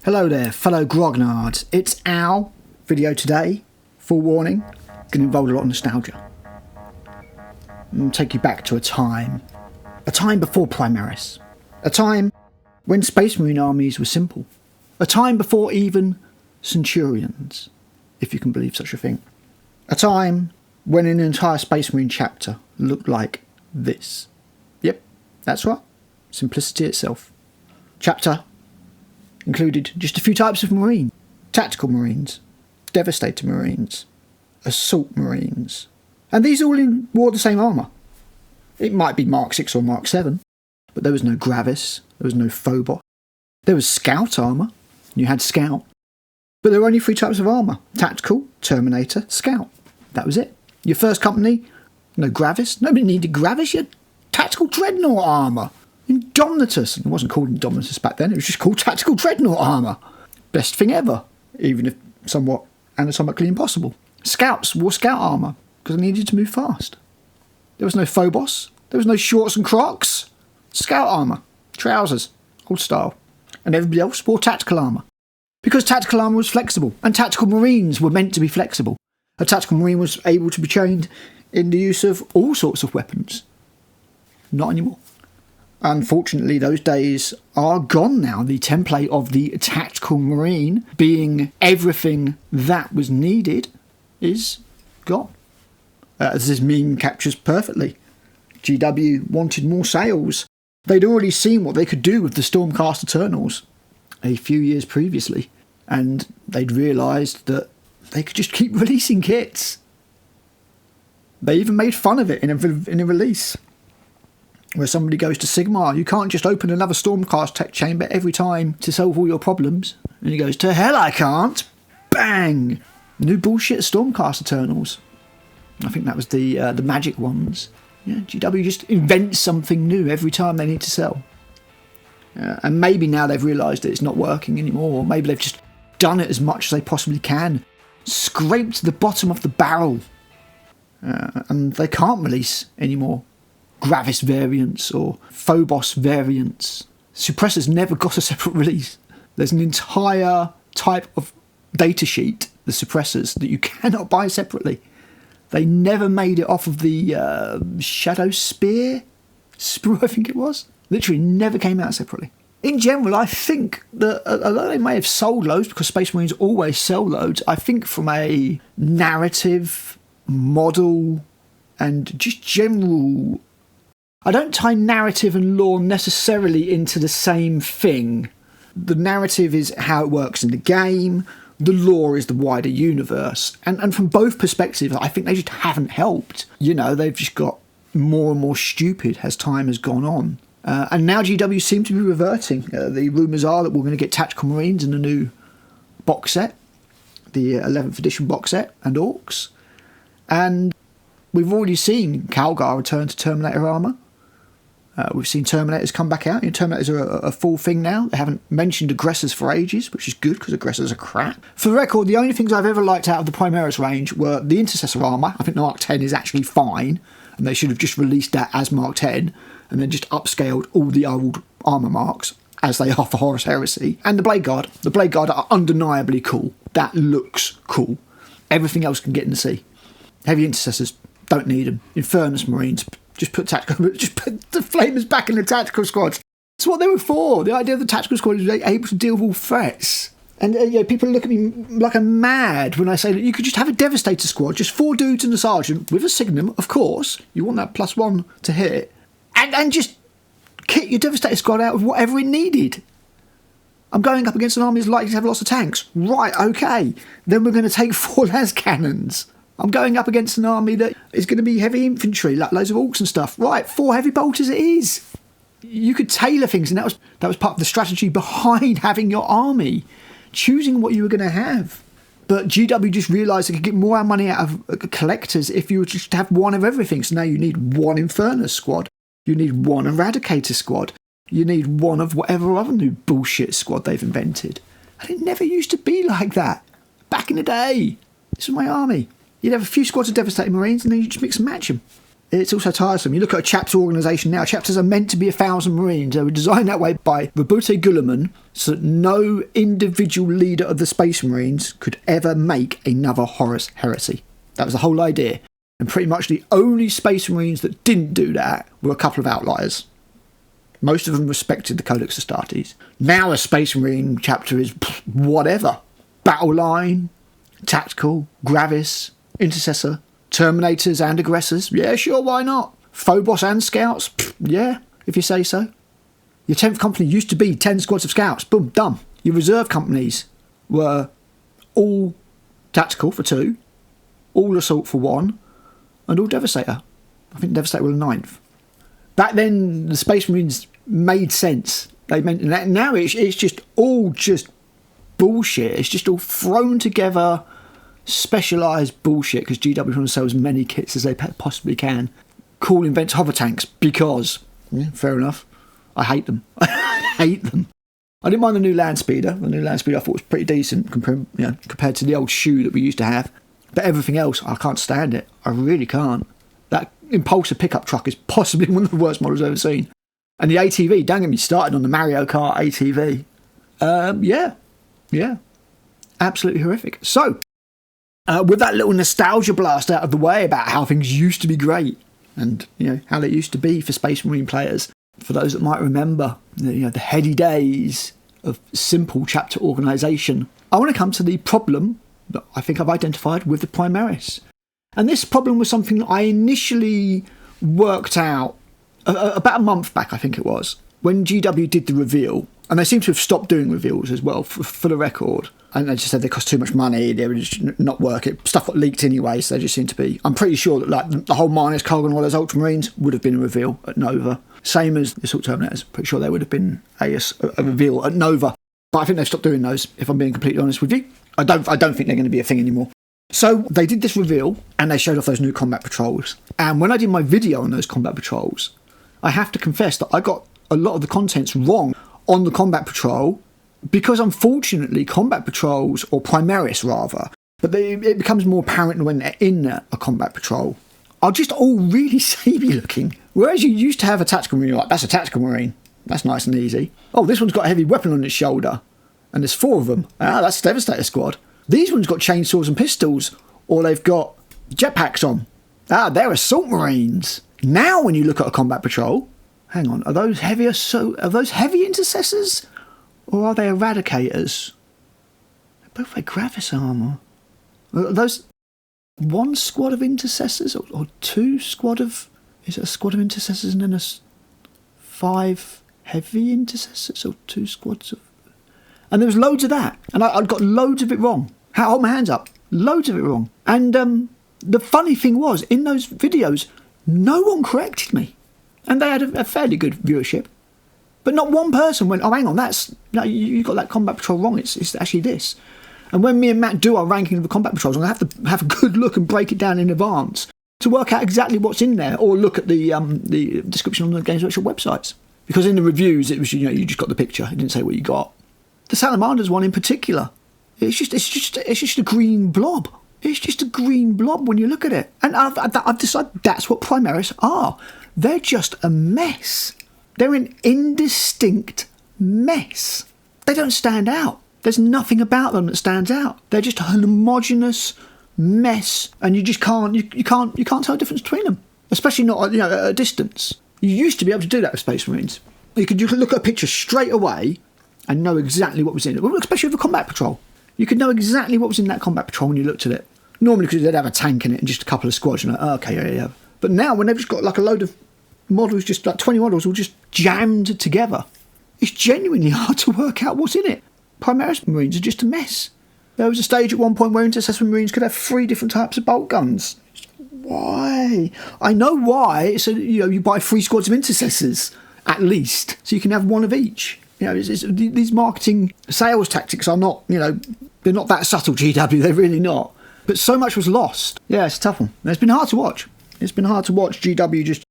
Hello there, fellow grognards. It's our video today. Full warning, going to involve a lot of nostalgia. And take you back to a time before Primaris. A time when Space Marine armies were simple. A time before even Centurions, if you can believe such a thing. A time when an entire Space Marine chapter looked like this. Yep, that's right. Simplicity itself. Chapter included just a few types of Marine. Tactical Marines, Devastator Marines, Assault Marines. And these all wore the same armour. It might be Mark 6 or Mark 7, but there was no Gravis, there was no Phobos. There was Scout armour, you had Scout. But there were only 3 types of armour. Tactical, Terminator, Scout. That was it. Your first company, no Gravis. Nobody needed Gravis, you had Tactical Dreadnought armour. Indomitus. It wasn't called Indomitus back then, it was just called Tactical Dreadnought armour. Best thing ever, even if somewhat anatomically impossible. Scouts wore Scout armour because they needed to move fast. There was no Phobos, there was no shorts and Crocs. Scout armour, trousers, old style. And everybody else wore tactical armour. Because tactical armour was flexible, and tactical Marines were meant to be flexible. A tactical Marine was able to be trained in the use of all sorts of weapons. Not anymore. Unfortunately, those days are gone now. The template of the tactical Marine being everything that was needed is gone. As this meme captures perfectly. GW wanted more sales. They'd already seen what they could do with the Stormcast Eternals a few years previously, and they'd realised that they could just keep releasing kits. They even made fun of it in a release. Where somebody goes to Sigmar, you can't just open another Stormcast tech chamber every time to solve all your problems. And he goes, to hell I can't! Bang! New bullshit Stormcast Eternals. I think that was the magic ones. Yeah, GW just invents something new every time they need to sell. And maybe now they've realised that it's not working anymore, or maybe they've just done it as much as they possibly can. Scraped the bottom of the barrel. And they can't release anymore Gravis variants or Phobos variants. Suppressors never got a separate release. There's an entire type of datasheet, the suppressors, that you cannot buy separately. They never made it off of the Shadow Spear, I think it was. Literally never came out separately. In general, I think that although they may have sold loads, because Space Marines always sell loads, I think from a narrative, model, and just general... I don't tie narrative and lore necessarily into the same thing. The narrative is how it works in the game, the lore is the wider universe. And from both perspectives, I think they just haven't helped. You know, they've just got more and more stupid as time has gone on. And now GW seem to be reverting. The rumours are that we're going to get Tactical Marines in the new box set, the 11th edition box set, and Orcs. And we've already seen Calgar return to Terminator armour. We've seen Terminators come back out. Terminators are a full thing now. They haven't mentioned Aggressors for ages, which is good because Aggressors are crap. For the record, the only things I've ever liked out of the Primaris range were the Intercessor armour. I think the Mark 10 is actually fine, and they should have just released that as Mark 10 and then just upscaled all the old armour marks as they are for Horus Heresy. And the Blade Guard. The Blade Guard are undeniably cool. That looks cool. Everything else can get in the sea. Heavy Intercessors, don't need them. Infernus Marines, just put the Flamers back in the tactical squads. That's what they were for. The idea of the tactical squad is able to deal with all threats. And people look at me like I'm mad when I say that you could just have a Devastator squad, just 4 dudes and a sergeant with a Signum, of course. You want that +1 to hit. And just kit your Devastator squad out with whatever it needed. I'm going up against an army that's likely to have lots of tanks. Right, okay. Then we're going to take 4 las cannons. I'm going up against an army that is going to be heavy infantry, like loads of orcs and stuff. Right, 4 heavy bolters it is. You could tailor things, and that was part of the strategy behind having your army, choosing what you were going to have. But GW just realised they could get more money out of collectors if you were just to have 1 of everything. So now you need 1 Infernus squad, you need 1 Eradicator squad, you need 1 of whatever other new bullshit squad they've invented. And it never used to be like that. Back in the day, this was my army. You'd have a few squads of Devastating Marines and then you just mix and match them. It's also tiresome. You look at a chapter organisation now. Chapters are meant to be 1,000 Marines. They were designed that way by Rabute Guilliman so that no individual leader of the Space Marines could ever make another Horus Heresy. That was the whole idea. And pretty much the only Space Marines that didn't do that were a couple of outliers. Most of them respected the Codex Astartes. Now a Space Marine chapter is whatever. Battle line, tactical, Gravis, Intercessor, Terminators and Aggressors. Yeah, sure, why not? Phobos and Scouts. Yeah, if you say so. Your 10th company used to be 10 squads of Scouts. Boom, done. Your reserve companies were all tactical for 2, all assault for 1, and all Devastator. I think Devastator were the 9th. Back then, the Space Marines made sense. They meant that. Now it's just all just bullshit. It's just all thrown together, specialised bullshit, because GW want to sell as many kits as they possibly can. Cawl invents hover tanks because, yeah, fair enough. I hate them. I hate them. I didn't mind the new land speeder. The new land speeder I thought was pretty decent compared to the old shoe that we used to have. But everything else, I can't stand it. I really can't. That Impulsor pickup truck is possibly one of the worst models I've ever seen. And the ATV, don't get me started on the Mario Kart ATV. Yeah. Absolutely horrific. So, with that little nostalgia blast out of the way about how things used to be great and, how they used to be for Space Marine players, for those that might remember, the heady days of simple chapter organisation, I want to come to the problem that I think I've identified with the Primaris. And this problem was something that I initially worked out about a month back, I think it was, when GW did the reveal. And they seem to have stopped doing reveals as well, for the record. And they just said they cost too much money, they would just not work. Stuff got leaked anyway, so they just seem to be... I'm pretty sure that the whole Minus Cog and all those Ultramarines would have been a reveal at Nova. Same as the Assault Terminators. Pretty sure they would have been a reveal at Nova. But I think they've stopped doing those, if I'm being completely honest with you. I don't think they're going to be a thing anymore. So they did this reveal, and they showed off those new combat patrols. And when I did my video on those combat patrols, I have to confess that I got a lot of the contents wrong on the combat patrol, because unfortunately combat patrols, or Primaris rather, but it becomes more apparent when they're in a combat patrol, are just all really samey looking. Whereas you used to have a tactical marine, you're like, that's a tactical marine, that's nice and easy. Oh, this one's got a heavy weapon on its shoulder, and there's 4 of them. That's a Devastator squad. These ones got chainsaws and pistols, or they've got jetpacks on. They're assault marines. Now when you look at a combat patrol, hang on, are those heavy intercessors? Or are they eradicators? They both wear Gravis armour. Are those 1 squad of intercessors or 2 squad of... Is it a squad of intercessors and then 5 heavy intercessors or 2 squads of... And there was loads of that. And I got loads of it wrong. Hold my hands up. Loads of it wrong. And the funny thing was, in those videos, no one corrected me. And they had a fairly good viewership. But not one person went, oh, hang on, you got that combat patrol wrong. It's actually this. And when me and Matt do our ranking of the combat patrols, I'm going to have to have a good look and break it down in advance to work out exactly what's in there, or look at the description on the Games Workshop websites. Because in the reviews, it was, you just got the picture. It didn't say what you got. The Salamanders one in particular, it's just a green blob. It's just a green blob when you look at it. And I've decided that's what Primaris are. They're just a mess. They're an indistinct mess. They don't stand out. There's nothing about them that stands out. They're just a homogeneous mess, and you just can't tell the difference between them, especially not at a distance. You used to be able to do that with Space Marines. You could look at a picture straight away and know exactly what was in it, especially with a combat patrol. You could know exactly what was in that combat patrol when you looked at it. Normally, because they'd have a tank in it and just a couple of squads, you're like, oh, okay, yeah. But now, when they've just got like a load of models, just like 20 models, all just jammed together, it's genuinely hard to work out what's in it. Primaris Marines are just a mess. There was a stage at one point where Intercessor Marines could have 3 different types of bolt guns. Why? I know why. So you buy 3 squads of Intercessors at least, so you can have 1 of each. These marketing sales tactics are not, they're not that subtle, GW. They're really not. But so much was lost. Yeah, it's a tough one. It's been hard to watch. It's been hard to watch GW just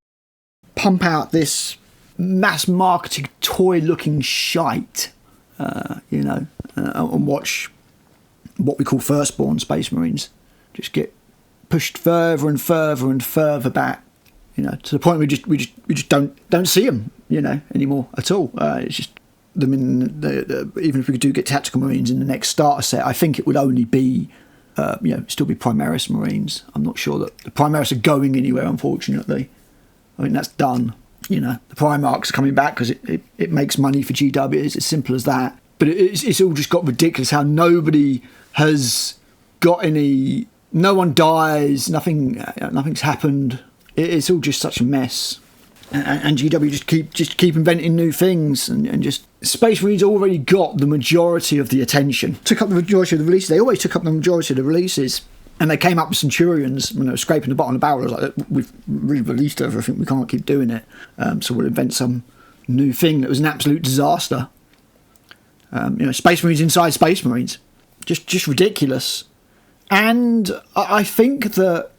pump out this mass marketing toy-looking shite, and watch what we call firstborn Space Marines just get pushed further and further and further back You know, to the point we just don't see them, you know, anymore at all. It's just them in even if we do get tactical Marines in the next starter set, I think it would only be still be Primaris Marines. I'm not sure that the Primaris are going anywhere, unfortunately. I think that's done. You know, the Primarchs are coming back because it makes money for GW. It's as simple as that. But it's all just got ridiculous how nobody has got any. No one dies. Nothing's happened. It's all just such a mess. And GW just keep inventing new things and just Space Marines already got the majority of the attention. Took up the majority of the releases. They always took up the majority of the releases. And they came up with Centurions when they were scraping the bottom of the barrel. I was like, we've re-released everything. We can't keep doing it. So we'll invent some new thing that was an absolute disaster. Space Marines inside Space Marines. Just ridiculous. And I think that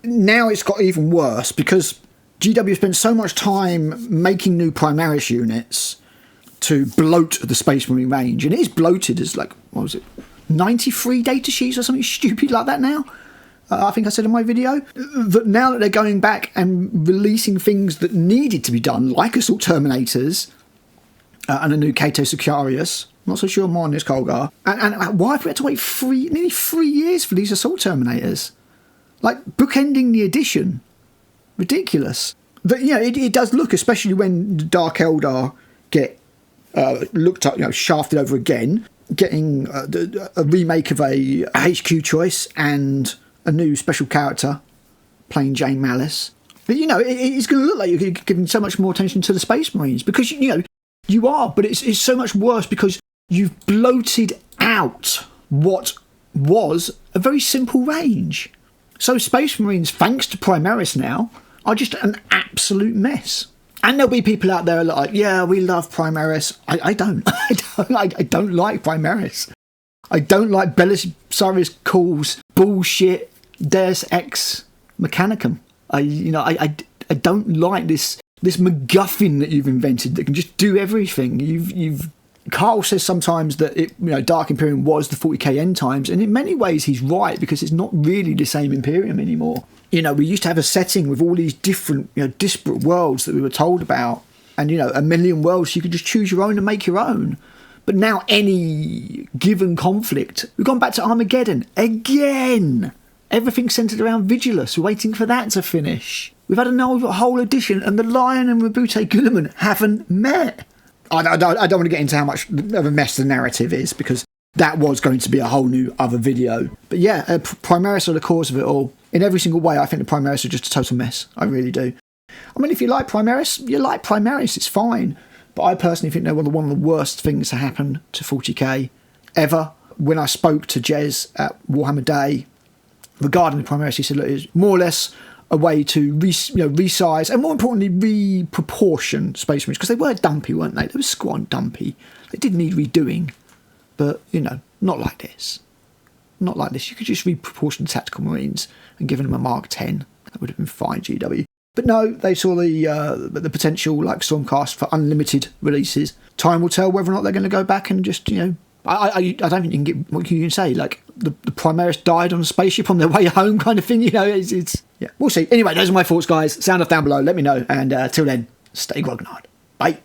now it's got even worse because GW spent so much time making new Primaris units to bloat the Space Marine range. And it is bloated as 93 data sheets or something stupid like that now. I think I said in my video that now that they're going back and releasing things that needed to be done, like Assault Terminators and a new Cato Sicarius. Not so sure more on this Colgar. And why have we had to wait nearly 3 years for these Assault Terminators? Like, bookending the edition. Ridiculous. But, it does look, especially when the Dark Eldar get looked up, shafted over again, getting a remake of a HQ choice and a new special character, playing Jane Malice. But, it's going to look like you're giving so much more attention to the Space Marines because, you are, but it's so much worse because you've bloated out what was a very simple range. So Space Marines, thanks to Primaris now, are just an absolute mess. And there'll be people out there like, yeah, we love Primaris. I don't. I don't like Primaris. I don't like Belisarius Cawl's bullshit Deus Ex Mechanicum. I don't like this MacGuffin that you've invented that can just do everything. Cawl says sometimes that Dark Imperium was the 40k end times, and in many ways he's right because it's not really the same Imperium anymore. We used to have a setting with all these different, disparate worlds that we were told about, and a million worlds you could just choose your own and make your own. But now any given conflict, we've gone back to Armageddon again. Everything's centred around Vigilus, we're waiting for that to finish. We've had a whole edition, and the Lion and Rabute Guilliman haven't met. I don't want to get into how much of a mess the narrative is, because that was going to be a whole new other video. But yeah, Primaris are the cause of it all. In every single way, I think the Primaris are just a total mess. I really do. I mean, if you like Primaris, it's fine. But I personally think they're one of the worst things to happen to 40k ever. When I spoke to Jez at Warhammer Day regarding the Primaris, he said, look, it's more or less a way to resize and, more importantly, reproportion Space Marines, because they were dumpy, weren't they? They were squad dumpy. They did need redoing, but not like this. Not like this. You could just reproportion Tactical Marines and given them a Mark 10. That would have been fine, GW. But no, they saw the potential, like Stormcast, for unlimited releases. Time will tell whether or not they're going to go back and just I don't think you can get what you can say, like the Primaris died on a spaceship on their way home kind of thing. It's yeah, we'll see. Anyway, those are my thoughts, guys. Sound off down below. Let me know. And till then, stay grognard. Bye.